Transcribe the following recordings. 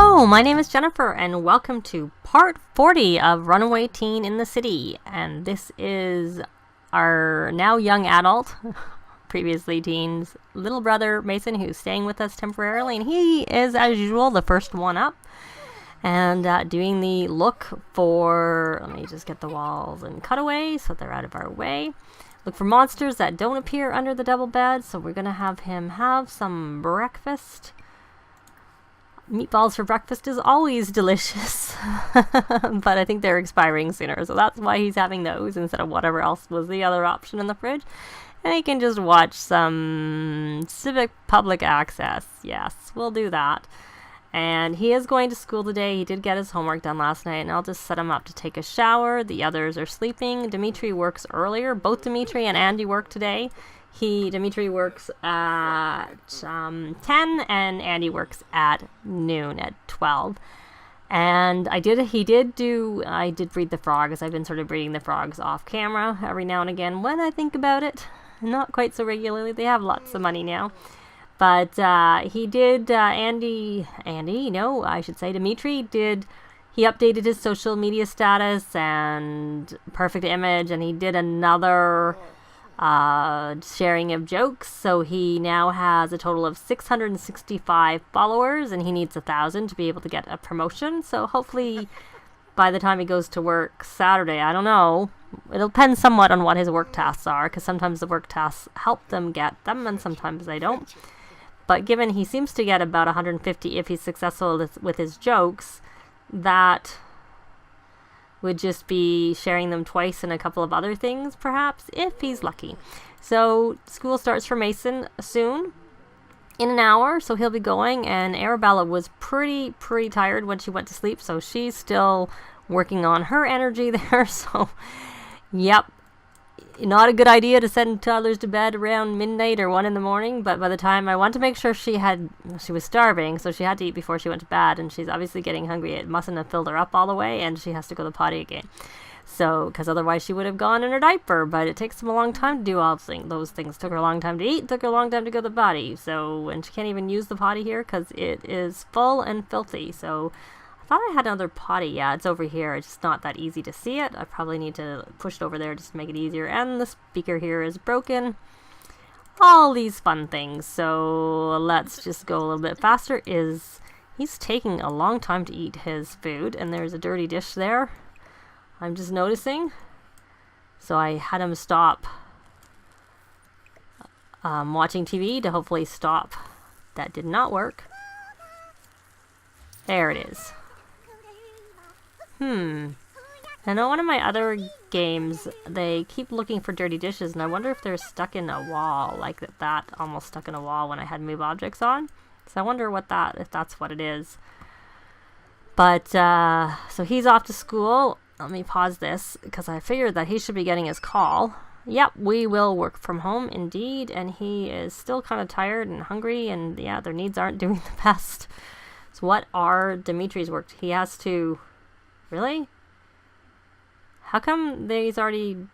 Hello, my name is Jennifer, and welcome to part 40 of Runaway Teen in the City. And this is our now young adult, previously teen's little brother, Mason, who's staying with us temporarily. And he is, as usual, the first one up and doing the look for, let me just get the walls and cutaway so they're out of our way. Look for monsters that don't appear under the double bed. So we're going to have him have some breakfast. Meatballs for breakfast is always delicious, but I think they're expiring sooner, so that's why he's having those instead of whatever else was the other option in the fridge. And he can just watch some civic public access. Yes, we'll do that. And he is going to school today. He did get his homework done last night, and I'll just set him up to take a shower. The others are sleeping. Dimitri works earlier. Both Dimitri and Andi work today. Dimitri works at 10 and Andi works at noon at 12. And I did breed the frogs. I've been sort of breeding the frogs off camera every now and again when I think about it. Not quite so regularly. They have lots of money now. But Dimitri he updated his social media status and perfect image, and he did another sharing of jokes, so he now has a total of 665 followers, and he needs 1,000 to be able to get a promotion. So hopefully by the time he goes to work Saturday, I don't know, it'll depend somewhat on what his work tasks are, because sometimes the work tasks help them get them and sometimes they don't. But given he seems to get about 150 if he's successful with his jokes, that would just be sharing them twice and a couple of other things, perhaps, if he's lucky. So school starts for Mason soon, in an hour, so he'll be going. And Arabella was pretty tired when she went to sleep, so she's still working on her energy there. So, yep, not a good idea to send toddlers to bed around midnight or 1 in the morning, but by the time I want to make sure she was starving, so she had to eat before she went to bed, and she's obviously getting hungry. It mustn't have filled her up all the way, and she has to go to the potty again. So, because otherwise she would have gone in her diaper, but it takes them a long time to do all those things. Took her a long time to eat, took her a long time to go to the potty. So, and she can't even use the potty here because it is full and filthy. So, I thought I had another potty. Yeah, it's over here. It's just not that easy to see it. I probably need to push it over there just to make it easier. And the speaker here is broken. All these fun things. So let's just go a little bit faster. He's taking a long time to eat his food, and there's a dirty dish there. I'm just noticing. So I had him stop watching TV to hopefully stop. That did not work. There it is. I know one of my other games, they keep looking for dirty dishes, and I wonder if they're stuck in a wall, like that almost stuck in a wall when I had move objects on. So I wonder if that's what it is. But, so he's off to school. Let me pause this, because I figured that he should be getting his call. Yep, we will work from home, indeed, and he is still kind of tired and hungry, and yeah, their needs aren't doing the best. So what are Dimitri's work? He has to... Really? How come he's already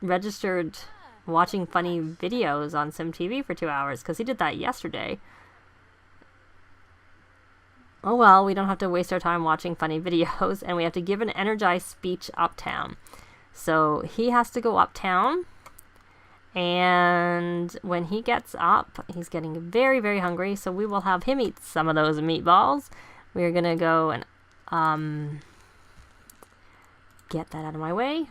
registered watching funny videos on SimTV for 2 hours? Because he did that yesterday. Oh well, we don't have to waste our time watching funny videos, and we have to give an energized speech Uptown. So he has to go Uptown, and when he gets up, he's getting very, very hungry, so we will have him eat some of those meatballs. We're going to go and get that out of my way.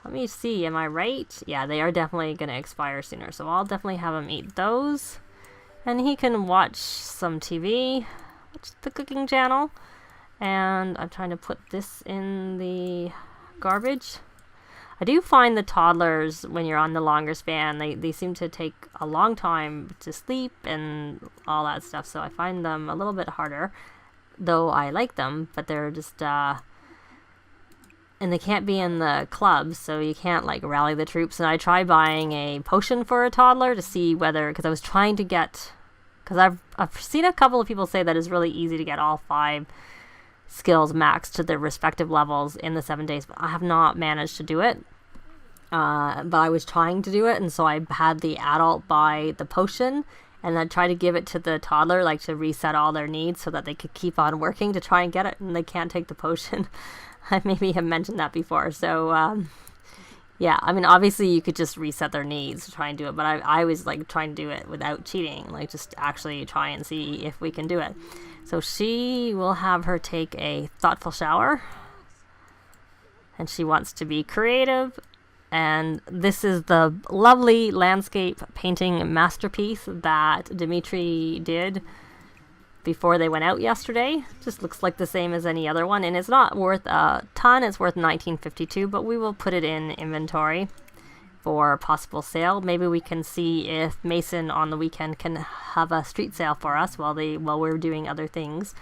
Let me see, am I right? Yeah, they are definitely going to expire sooner, so I'll definitely have him eat those. And he can watch some TV, watch the cooking channel. And I'm trying to put this in the garbage. I do find the toddlers, when you're on the longer span, they seem to take a long time to sleep and all that stuff, so I find them a little bit harder, though I like them, but they're just, and they can't be in the clubs, so you can't, like, rally the troops. And I tried buying a potion for a toddler to see whether, because I was trying to get, because I've seen a couple of people say that it's really easy to get all 5 skills maxed to their respective levels in the 7 days, but I have not managed to do it. But I was trying to do it, and so I had the adult buy the potion, and I try to give it to the toddler, like to reset all their needs so that they could keep on working to try and get it, and they can't take the potion. I maybe have mentioned that before. So yeah, I mean, obviously you could just reset their needs to try and do it, but I was like trying to do it without cheating, like just actually try and see if we can do it. So she will have her take a thoughtful shower, and she wants to be creative. And this is the lovely landscape painting masterpiece that Dimitri did before they went out yesterday. Just looks like the same as any other one, and it's not worth a ton. It's worth $19.52, but we will put it in inventory for possible sale. Maybe we can see if Mason on the weekend can have a street sale for us while we're doing other things.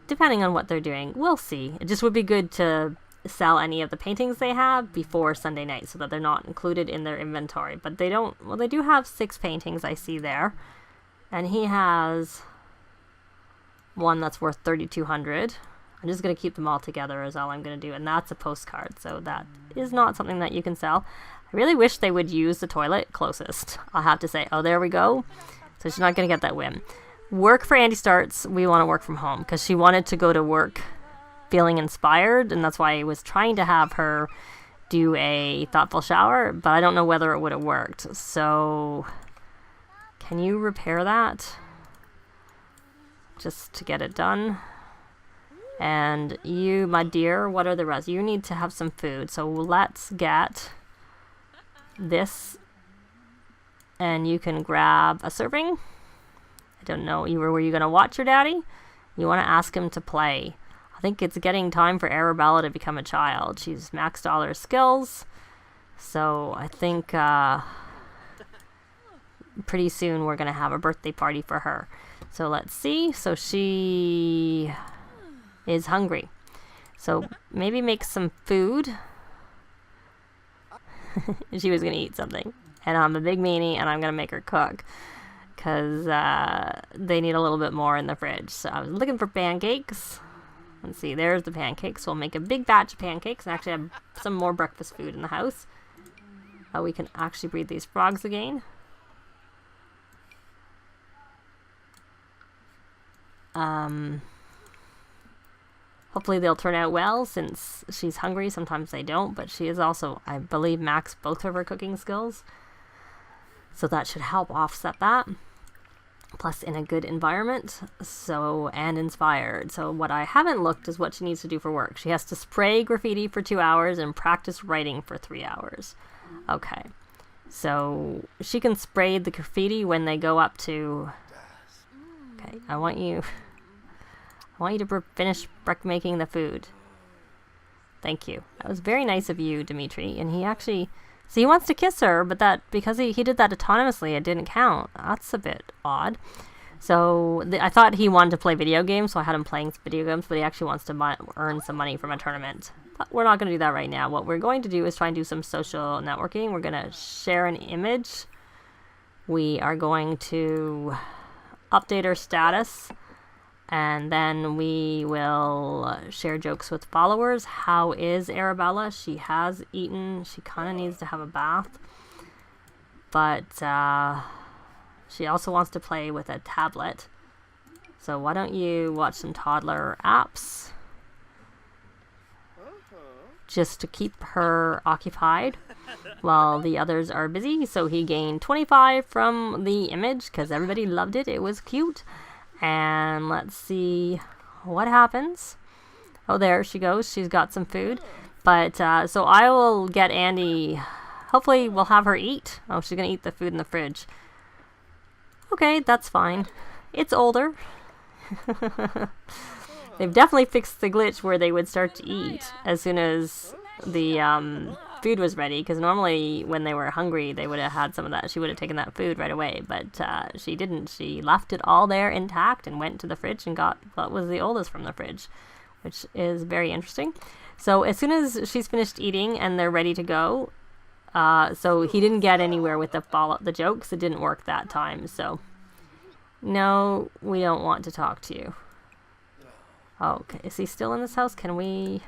Depending on what they're doing, we'll see. It just would be good to sell any of the paintings they have before Sunday night so that they're not included in their inventory. But they don't. Well, they do have 6 paintings I see there, and he has one that's worth $3,200. I'm just going to keep them all together is all I'm going to do, and that's a postcard, so that is not something that you can sell. I really wish they would use the toilet closest, I'll have to say. Oh, there we go. So she's not going to get that win. Work for Andi starts. We want to work from home because she wanted to go to work feeling inspired, and that's why I was trying to have her do a thoughtful shower, but I don't know whether it would have worked. So can you repair that just to get it done? And you, my dear, what are the rest? You need to have some food, so let's get this, and you can grab a serving. I don't know, were you gonna watch your daddy? You want to ask him to play. I think it's getting time for Arabella to become a child. She's maxed all her skills, so I think pretty soon we're gonna have a birthday party for her. So let's see. So she is hungry, so maybe make some food. She was gonna eat something, and I'm a big meanie, and I'm gonna make her cook because they need a little bit more in the fridge. So I was looking for pancakes. Let's see, there's the pancakes. We'll make a big batch of pancakes and actually have some more breakfast food in the house. We can actually breed these frogs again. Hopefully they'll turn out well since she's hungry. Sometimes they don't, but she is also, I believe, maxed both of her cooking skills. So that should help offset that. Plus in a good environment, and inspired. So what I haven't looked is what she needs to do for work. She has to spray graffiti for 2 hours and practice writing for 3 hours. Okay, so she can spray the graffiti when they go up to... Okay, I want you to finish making the food. Thank you. That was very nice of you, Dimitri. And he actually... So he wants to kiss her, but that because he did that autonomously, it didn't count. That's a bit odd. So I thought he wanted to play video games, so I had him playing video games, but he actually wants to earn some money from a tournament. But we're not going to do that right now. What we're going to do is try and do some social networking. We're going to share an image. We are going to update her status, and then we will share jokes with followers. How is Arabella? She has eaten. She kind of needs to have a bath. But she also wants to play with a tablet. So why don't you watch some toddler apps just to keep her occupied while the others are busy. So he gained 25 from the image because everybody loved it. It was cute. And let's see what happens. Oh, there she goes. She's got some food. But, so I will get Andi. Hopefully we'll have her eat. Oh, she's going to eat the food in the fridge. Okay, that's fine. It's older. They've definitely fixed the glitch where they would start to eat as soon as the food was ready, because normally when they were hungry they would have had some of that. She would have taken that food right away, but she didn't. She left it all there intact and went to the fridge and got what was the oldest from the fridge, which is very interesting. So as soon as she's finished eating and they're ready to go, so he didn't get anywhere with the jokes. It didn't work that time. So no, we don't want to talk to you. Okay, is he still in this house? Can we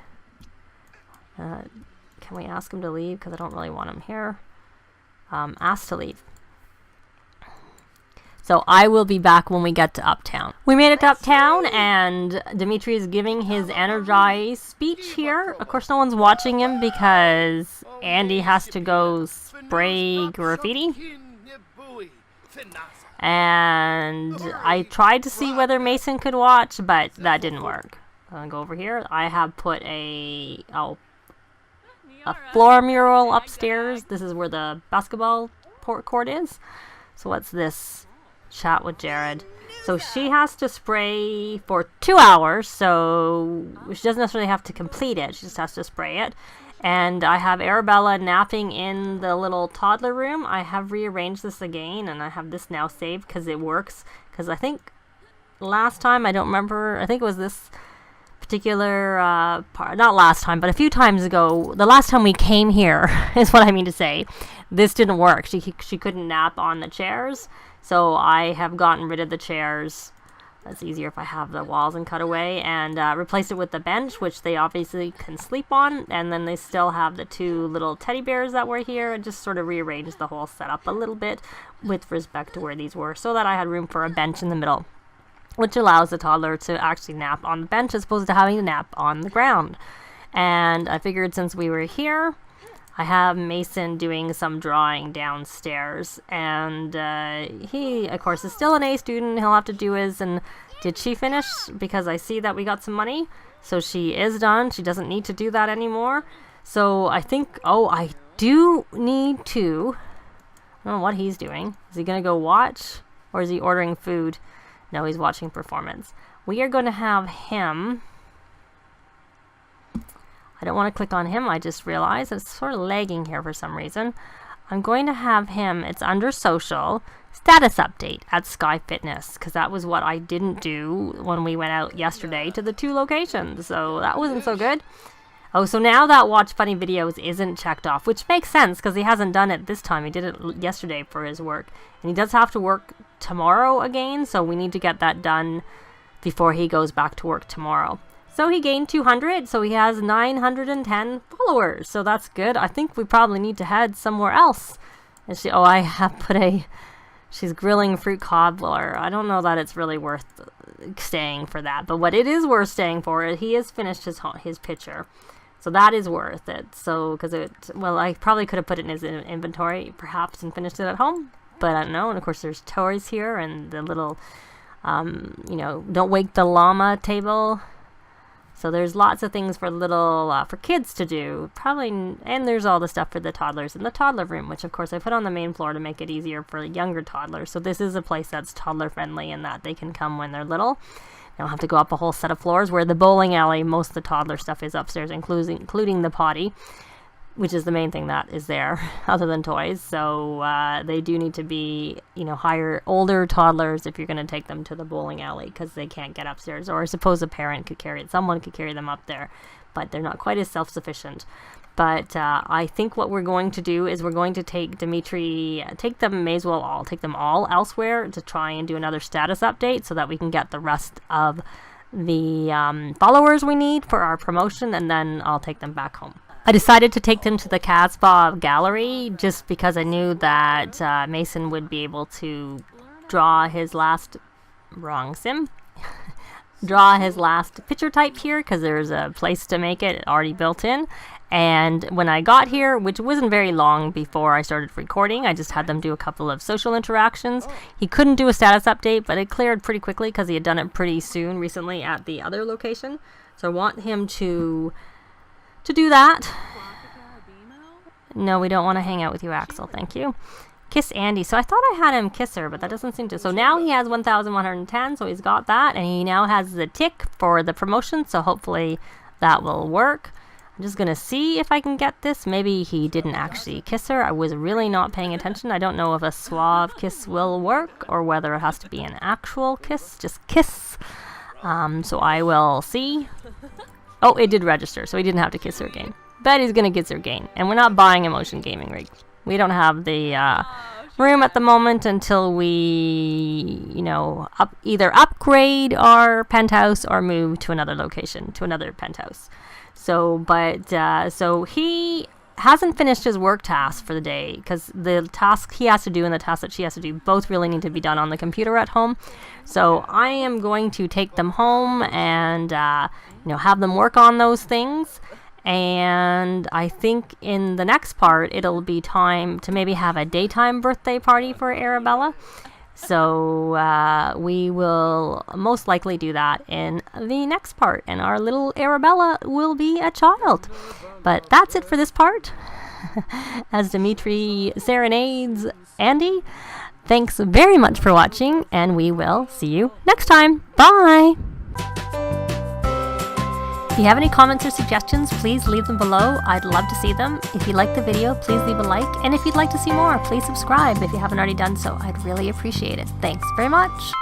ask him to leave? Because I don't really want him here. Ask to leave. So I will be back when we get to Uptown. We made it to Uptown, and Dimitri is giving his energized speech here. Of course, no one's watching him because Andi has to go spray graffiti. And I tried to see whether Mason could watch, but that didn't work. I'm going to go over here. I have put a floor mural upstairs. This is where the basketball court is. So what's this? Chat with Jared. So she has to spray for 2 hours, so she doesn't necessarily have to complete it. She just has to spray it. And I have Arabella napping in the little toddler room. I have rearranged this again, and I have this now saved because it works. Because I think last time, I don't remember, I think it was this particular part, not last time, but a few times ago, the last time we came here is what I mean to say, this didn't work. She couldn't nap on the chairs, so I have gotten rid of the chairs. That's easier if I have the walls and cut away, and replaced it with the bench, which they obviously can sleep on, and then they still have the 2 little teddy bears that were here, and just sort of rearranged the whole setup a little bit with respect to where these were, so that I had room for a bench in the middle, which allows the toddler to actually nap on the bench as opposed to having to nap on the ground. And I figured since we were here, I have Mason doing some drawing downstairs, and he, of course, is still an A student. He'll have to do his, and did she finish? Because I see that we got some money, so she is done. She doesn't need to do that anymore. So I think, I do need to, I don't know what he's doing. Is he going to go watch, or is he ordering food? No, he's watching performance. We are going to have him. I don't want to click on him. I just realized it's sort of lagging here for some reason. I'm going to have him, it's under social, status update at Sky Fitness, because that was what I didn't do when we went out yesterday to the 2 locations. So that wasn't so good. Oh, so now that watch funny videos isn't checked off, which makes sense because he hasn't done it this time. He did it yesterday for his work. And he does have to work tomorrow again, so we need to get that done before he goes back to work tomorrow. So he gained 200, so he has 910 followers. So that's good. I think we probably need to head somewhere else. And I have put she's grilling fruit cobbler. I don't know that it's really worth staying for that. But what it is worth staying for, he has finished his picture. So that is worth it. So, because I probably could have put it in his inventory, perhaps, and finished it at home. But I don't know. And of course, there's toys here and the little, don't wake the llama table. So there's lots of things for for kids to do, probably, and there's all the stuff for the toddlers in the toddler room, which of course I put on the main floor to make it easier for younger toddlers. So this is a place that's toddler friendly in that they can come when they're little. They don't have to go up a whole set of floors, where the bowling alley, most of the toddler stuff is upstairs, including the potty, which is the main thing that is there, other than toys. So they do need to be, older toddlers if you're going to take them to the bowling alley, because they can't get upstairs. Or I suppose a parent could carry it. Someone could carry them up there, but they're not quite as self-sufficient. But I think what we're going to do is we're going to take Dimitri, take them all elsewhere to try and do another status update so that we can get the rest of the followers we need for our promotion, and then I'll take them back home. I decided to take them to the Casbah gallery just because I knew that Mason would be able to draw his last picture type here, because there's a place to make it already built in. And when I got here, which wasn't very long before I started recording, I just had them do a couple of social interactions. He couldn't do a status update, but it cleared pretty quickly because he had done it pretty soon recently at the other location. So I want him to do that. No, we don't want to hang out with you, Axel. Thank you. Kiss Andi. So I thought I had him kiss her, but that doesn't seem to. So now he has 1,110, so he's got that, and he now has the tick for the promotion, so hopefully that will work. I'm just going to see if I can get this. Maybe he didn't actually kiss her. I was really not paying attention. I don't know if a suave kiss will work or whether it has to be an actual kiss. Just kiss. So I will see. Oh, it did register, so he didn't have to kiss her again. But he's going to kiss her again. And we're not buying a motion gaming rig. We don't have the room at the moment until we, either upgrade our penthouse or move to another location, to another penthouse. So, so he hasn't finished his work task for the day, because the task he has to do and the task that she has to do both really need to be done on the computer at home. So I am going to take them home and have them work on those things. And I think in the next part it'll be time to maybe have a daytime birthday party for Arabella. So we will most likely do that in the next part, and our little Arabella will be a child. But that's it for this part. As Dimitri serenades Andi, thanks very much for watching, and we will see you next time. Bye! If you have any comments or suggestions, please leave them below. I'd love to see them. If you like the video, please leave a like. And if you'd like to see more, please subscribe if you haven't already done so. I'd really appreciate it. Thanks very much.